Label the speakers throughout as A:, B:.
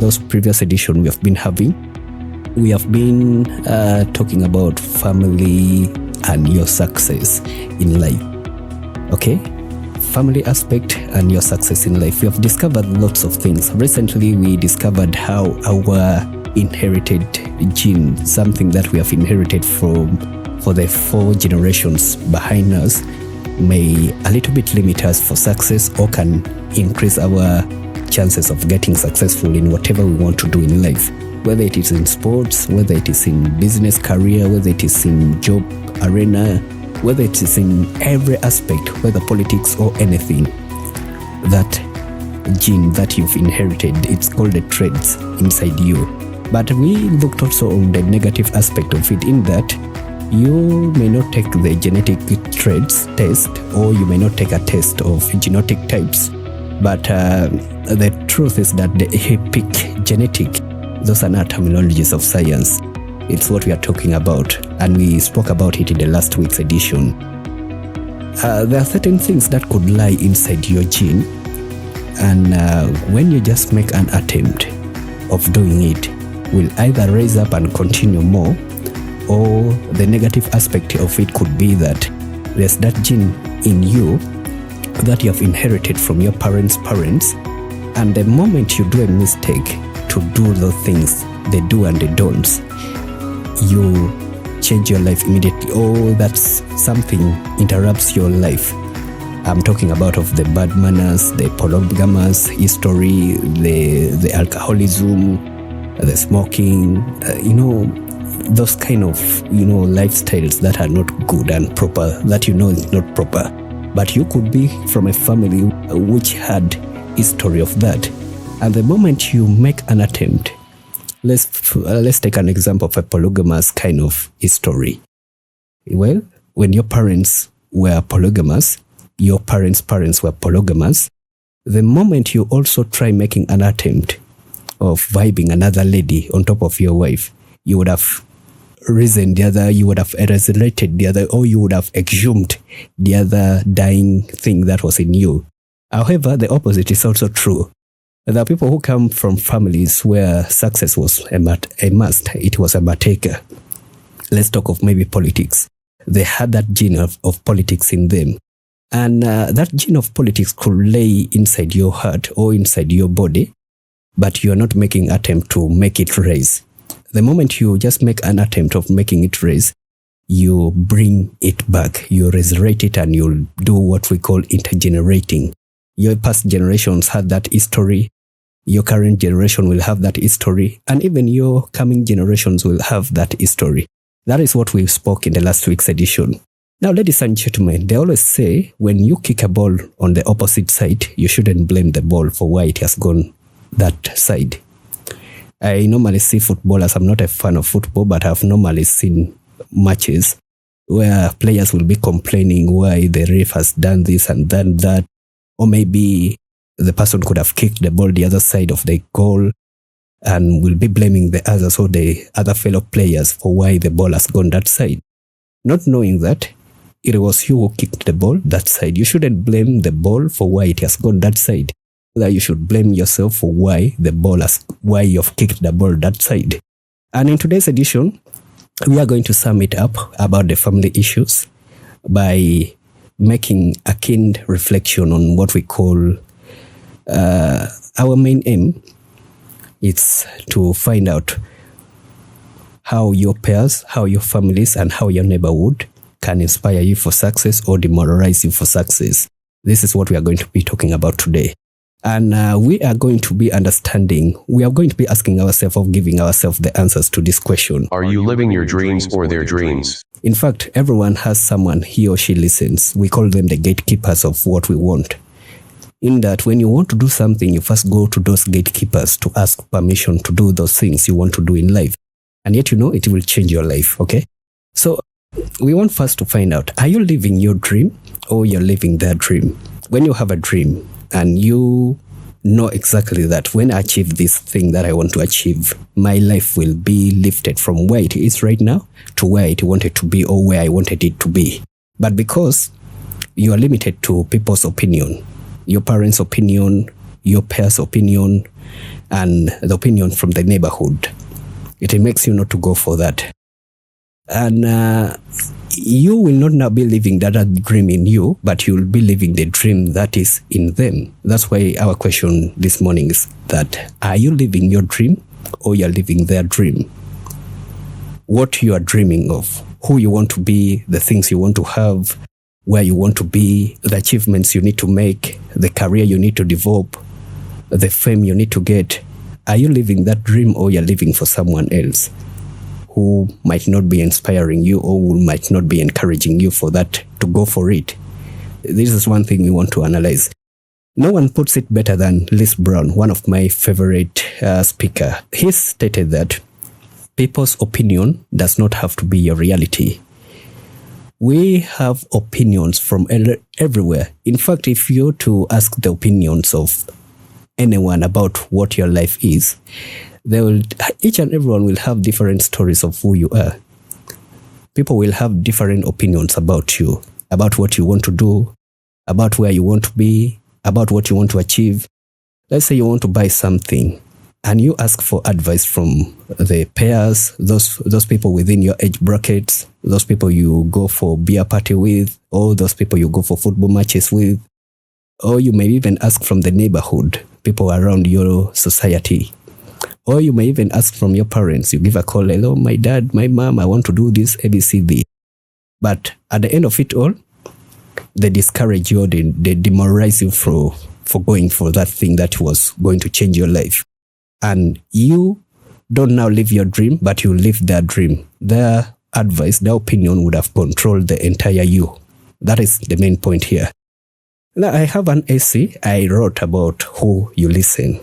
A: those previous editions we have been having, we have been talking about family and your success in life. Okay? Family aspect and your success in life. We have discovered lots of things. Recently, we discovered how our inherited gene, something that we have inherited for the 4 generations behind us, may a little bit limit us for success or can increase our chances of getting successful in whatever we want to do in life. Whether it is in sports, whether it is in business career, whether it is in job arena, whether it is in every aspect, whether politics or anything, that gene that you've inherited, it's called the traits inside you. But we looked also on the negative aspect of it, in that you may not take the genetic traits test, or you may not take a test of genotype types. But the truth is that the epigenetic, those are not terminologies of science. It's what we are talking about, and we spoke about it in the last week's edition. There are certain things that could lie inside your gene, and when you just make an attempt of doing it, will either raise up and continue more, or the negative aspect of it could be that there's that gene in you that you have inherited from your parents' parents, and the moment you do a mistake to do the things they do and they don't, you change your life immediately. Oh, that's something interrupts your life. I'm talking about of the bad manners, the polygamous history, the alcoholism, the smoking, those kind of, lifestyles that are not good and proper, that is not proper. But you could be from a family which had history of that. And the moment you make an attempt, let's take an example of a polygamous kind of history. Well, when your parents were polygamous, your parents' parents were polygamous, the moment you also try making an attempt of vibing another lady on top of your wife, you would have risen the other, you would have resurrected the other, or you would have exhumed the other dying thing that was in you. However, the opposite is also true. There are people who come from families where success was a must. It was a partaker. Let's talk of maybe politics. They had that gene of politics in them. And that gene of politics could lay inside your heart or inside your body, but you're not making an attempt to make it raise. The moment you just make an attempt of making it raise, you bring it back. You resurrect it, and you'll do what we call intergenerating. Your past generations had that history. Your current generation will have that history, and even your coming generations will have that history. That is what we spoke in the last week's edition. Now, ladies and gentlemen, they always say when you kick a ball on the opposite side, you shouldn't blame the ball for why it has gone that side. I normally see footballers. I'm not a fan of football, but I've normally seen matches where players will be complaining why the ref has done this and done that, or maybe the person could have kicked the ball the other side of the goal and will be blaming the others or the other fellow players for why the ball has gone that side. Not knowing that it was you who kicked the ball that side. You shouldn't blame the ball for why it has gone that side. That you should blame yourself for why you've kicked the ball that side. And in today's edition, we are going to sum it up about the family issues by making a keen reflection on what we call our main aim. It's to find out how your peers, how your families, and how your neighborhood can inspire you for success or demoralize you for success. This is what we are going to be talking about today. And we are going to be asking ourselves, or giving ourselves the answers to this question.
B: Are you living your dreams or their dreams?
A: In fact, everyone has someone he or she listens. We call them the gatekeepers of what we want. In that, when you want to do something, you first go to those gatekeepers to ask permission to do those things you want to do in life. And yet, it will change your life, okay? So, we want first to find out, are you living your dream or you're living their dream? When you have a dream, and you know exactly that when I achieve this thing that I want to achieve, my life will be lifted from where it is right now to where it wanted to be or where I wanted it to be. But because you are limited to people's opinion, your parents' opinion, your peers' opinion and the opinion from the neighborhood. It makes you not to go for that. And you will not now be living that dream in you, but you will be living the dream that is in them. That's why our question this morning is that, are you living your dream or you're living their dream? What you are dreaming of, who you want to be, the things you want to have, where you want to be, the achievements you need to make, the career you need to develop, the fame you need to get. Are you living that dream or you're living for someone else who might not be inspiring you or who might not be encouraging you for that to go for it? This is one thing we want to analyze. No one puts it better than Les Brown, one of my favorite speakers. He stated that people's opinion does not have to be your reality. We have opinions from everywhere. In fact, if you're to ask the opinions of anyone about what your life is, each and everyone will have different stories of who you are. People will have different opinions about you, about what you want to do, about where you want to be, about what you want to achieve. Let's say you want to buy something, and you ask for advice from the peers, those people within your age brackets, those people you go for beer party with, or those people you go for football matches with, or you may even ask from the neighborhood, people around your society, or you may even ask from your parents. You give a call, hello, my dad, my mom, I want to do this, ABCD. But at the end of it all, they discourage you, they demoralize you for going for that thing that was going to change your life. And you don't now live your dream, but you live their dream. Their advice, their opinion would have controlled the entire you. That is the main point here. Now, I have an essay I wrote about who you listen.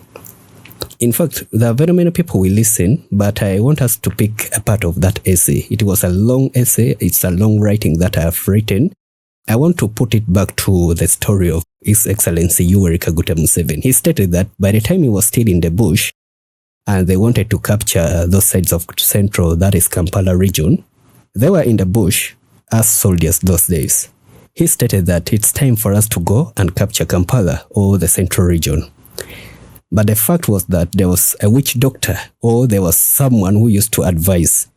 A: In fact, there are very many people will listen, but I want us to pick a part of that essay. It was a long essay. It's a long writing that I have written. I want to put it back to the story of His Excellency Yoweri Kaguta Museveni. He stated that by the time he was still in the bush, and they wanted to capture those sides of Central, that is Kampala region, they were in the bush as soldiers those days. He stated that it's time for us to go and capture Kampala or the Central region. But the fact was that there was a witch doctor, or there was someone who used to advise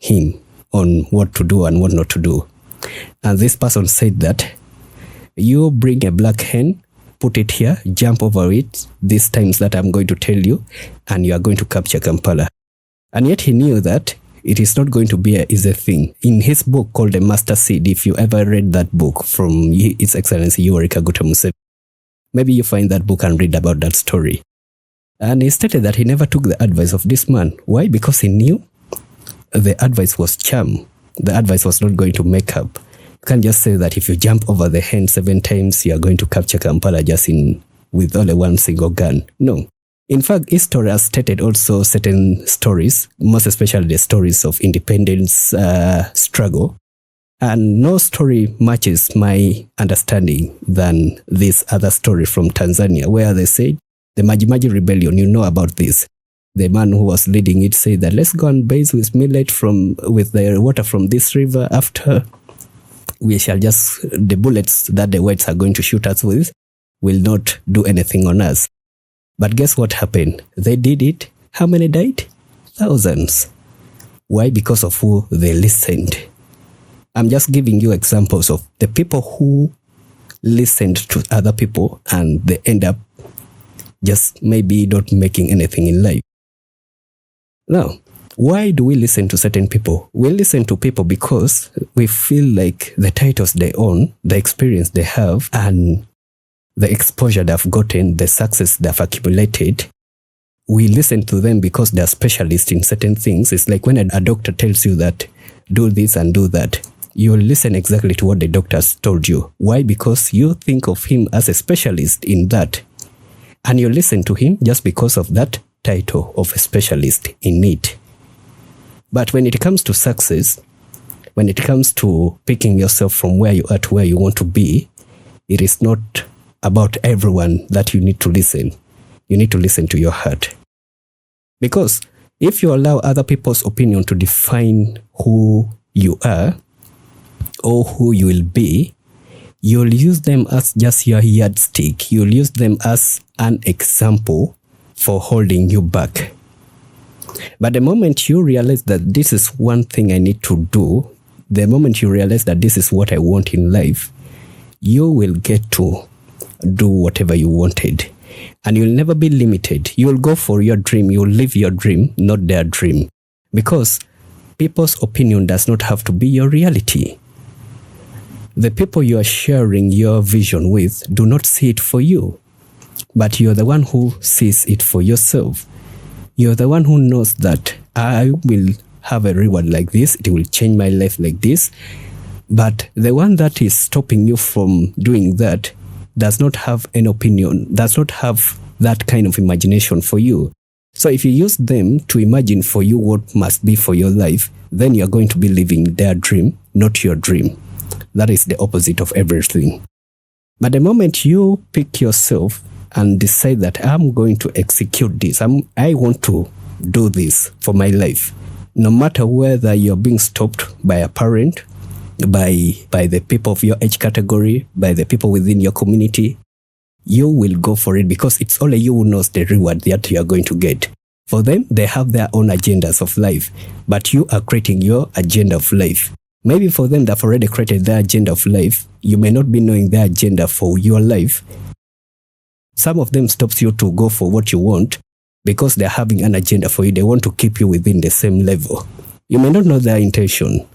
A: him on what to do and what not to do. And this person said that you bring a black hen, put it here, jump over it these times that I'm going to tell you, and you are going to capture Kampala. And yet he knew that it is not going to be an easy thing. In his book called The Master Seed, if you ever read that book from His Excellency Yoweri Kaguta Museveni, maybe you find that book and read about that story. And he stated that he never took the advice of this man. Why? Because he knew the advice was charm. The advice was not going to make up. You can't just say that if you jump over the hen 7 times, you are going to capture Kampala just with only one single gun. No. In fact, history has stated also certain stories, most especially the stories of independence struggle. And no story matches my understanding than this other story from Tanzania, where they said the Maji Maji rebellion, you know about this. The man who was leading it said that let's go and bathe with millet with the water from this river. After we shall the bullets that the whites are going to shoot us with will not do anything on us. But guess what happened? They did it. How many died? Thousands. Why? Because of who they listened. I'm just giving you examples of the people who listened to other people and they end up just maybe not making anything in life. Now, why do we listen to certain people? We listen to people because we feel like the titles they own, the experience they have, and the exposure they've gotten, the success they've accumulated, we listen to them because they're specialists in certain things. It's like when a doctor tells you that do this and do that, you listen exactly to what the doctor's told you. Why? Because you think of him as a specialist in that. And you listen to him just because of that title of a specialist in it. But when it comes to success, when it comes to picking yourself from where you are to where you want to be, it is not about everyone that you need to listen. You need to listen to your heart. Because if you allow other people's opinion to define who you are or who you will be, you'll use them as just your yardstick. You'll use them as an example for holding you back. But the moment you realize that this is one thing I need to do, the moment you realize that this is what I want in life, you will get to do whatever you wanted. And you'll never be limited. You'll go for your dream. You'll live your dream, not their dream. Because people's opinion does not have to be your reality. The people you are sharing your vision with do not see it for you. But you're the one who sees it for yourself. You're the one who knows that I will have a reward like this. It will change my life like this. But the one that is stopping you from doing that does not have an opinion, does not have that kind of imagination for you. So if you use them to imagine for you what must be for your life, then you're going to be living their dream, not your dream. That is the opposite of everything. But the moment you pick yourself and decide that I'm going to execute this, I want to do this for my life, no matter whether you're being stopped by a parent, by the people of your age category, by the people within your community, you will go for it because it's only you who knows the reward that you are going to get. For them, they have their own agendas of life, but you are creating your agenda of life. Maybe for them, they've already created their agenda of life. You may not be knowing their agenda for your life. Some of them stops you to go for what you want because they're having an agenda for you. They want to keep you within the same level. You may not know their intention.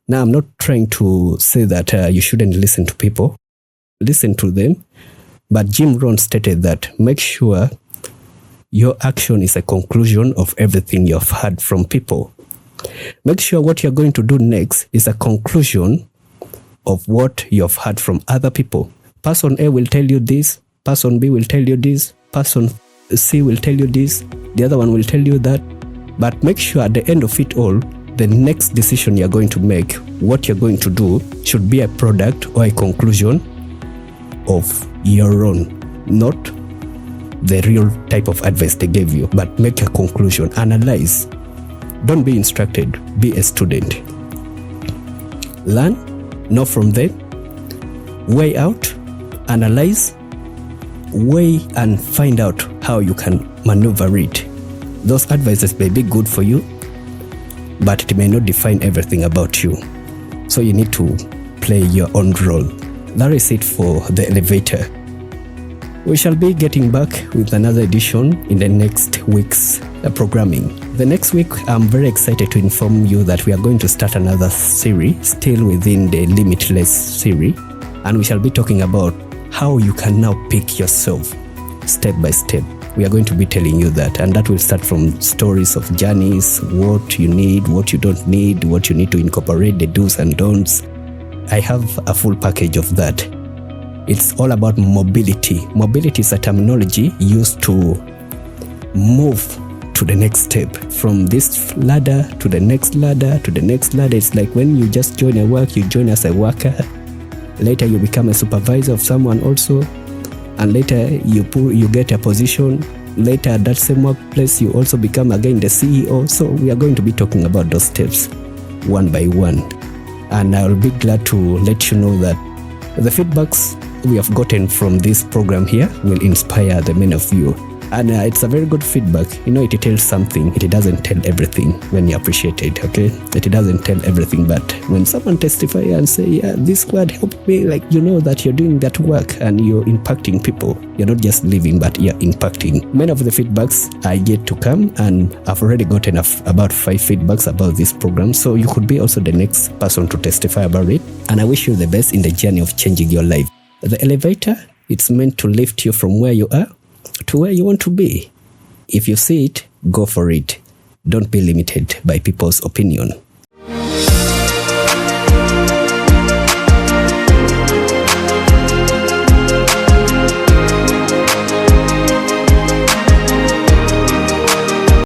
A: Now, I'm not trying to say that you shouldn't listen to people. Listen to them. But Jim Rohn stated that make sure your action is a conclusion of everything you've heard from people. Make sure what you're going to do next is a conclusion of what you've heard from other people. Person A will tell you this, person B will tell you this, person C will tell you this, the other one will tell you that. But make sure at the end of it all, the next decision you're going to make, what you're going to do, should be a product or a conclusion of your own, not the real type of advice they gave you, but make a conclusion, analyze. Don't be instructed, be a student. Learn, know from them, weigh out, analyze, weigh and find out how you can maneuver it. Those advices may be good for you, but it may not define everything about you. So you need to play your own role. That is it for the elevator. We shall be getting back with another edition in the next week's programming. The next week, I'm very excited to inform you that we are going to start another series, still within the Limitless series, and we shall be talking about how you can now pick yourself step by step. We are going to be telling you that, and that will start from stories of journeys, what you need, what you don't need, what you need to incorporate, the do's and don'ts. I have a full package of that. It's all about mobility. Mobility is a terminology used to move to the next step, from this ladder to the next ladder to the next ladder. It's like when you just join a work, you join as a worker. Later you become a supervisor of someone also, and later you get a position. Later at that same workplace, you also become again the CEO. So we are going to be talking about those steps one by one. And I'll be glad to let you know that the feedbacks we have gotten from this program here will inspire the many of you. And it's a very good feedback. You know, it tells something. It doesn't tell everything when you appreciate it, okay? It doesn't tell everything, but when someone testify and say, yeah, this word helped me, like, you know that you're doing that work and you're impacting people. You're not just living, but you're impacting. Many of the feedbacks are yet to come, and I've already gotten about 5 feedbacks about this program. So you could be also the next person to testify about it. And I wish you the best in the journey of changing your life. The elevator, it's meant to lift you from where you are to where you want to be. If you see it, go for it. Don't be limited by people's opinion.